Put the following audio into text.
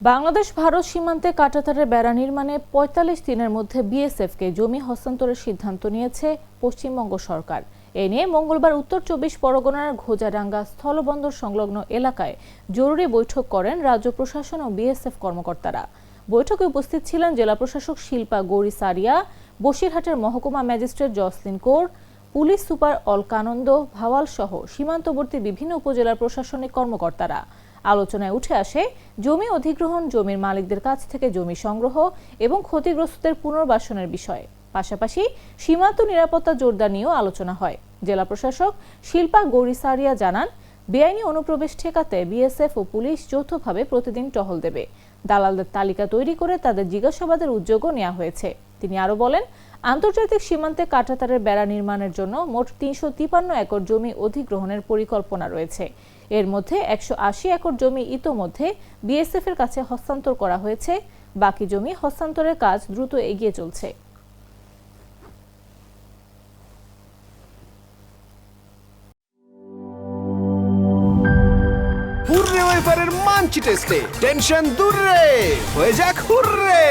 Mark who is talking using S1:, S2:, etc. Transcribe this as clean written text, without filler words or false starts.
S1: বাংলাদেশ ভারত সীমান্তে কাঁটাতারের বেড়া নির্মাণে ৪৫ দিনের মধ্যে বিএসএফকে জমি হস্তান্তরের সিদ্ধান্ত নিয়েছে পশ্চিমবঙ্গ সরকার। এ নিয়ে মঙ্গলবার উত্তর ২৪ পরগনার ঘোজাডাঙ্গা স্থলবন্দর সংলগ্ন এলাকায় জরুরি বৈঠক করেন রাজ্য প্রশাসন ও বিএসএফ কর্মকর্তারা। বৈঠকে উপস্থিত ছিলেন জেলা প্রশাসক শিল্পা গৌরী সারিয়া, বসিরহাটের মহকুমা magistrate Jaslin Kaur, police super Alakananda Bhawal সহ সীমান্তবর্তী বিভিন্ন উপজেলার প্রশাসনিক কর্মকর্তারা। আলোচনায় উঠে আসে জমি অধিগ্রহণ, জমির মালিকদের কাছ থেকে জমি সংগ্রহ এবং ক্ষতিগ্রস্তদের পুনর্বাসনের বিষয়ে। পাশাপাশি সীমান্ত নিরাপত্তা জোরদার নিয়েও আলোচনা হয়। জেলা প্রশাসক শিল্পা গৌরী সারিয়া জানান, বেআইনি অনুপ্রবেশ ঠেকাতে বিএসএফ ও পুলিশ যৌথভাবে প্রতিদিন টহল দেবে। দালালদের তালিকা তৈরি করে তাদের জিজ্ঞাসাবাদের উদ্যোগও নেওয়া হয়েছে। তিনি আরো বলেন, আন্তর্জাতিক সীমান্তে কাঁটাতারের বেড়া নির্মাণের জন্য মোট ৩৫৩ একর জমি অধিগ্রহণের পরিকল্পনা রয়েছে। এর মধ্যে ১৮০ একর জমি ইতোমধ্যে বিএসএফ এর কাছে হস্তান্তর করা হয়েছে। বাকি জমি হস্তান্তরের কাজ দ্রুত এগিয়ে চলছে।
S2: হুররে ওয়েফারের মানচি টেস্টে টেনশন দূর রে, হয়ে যাক হুররে।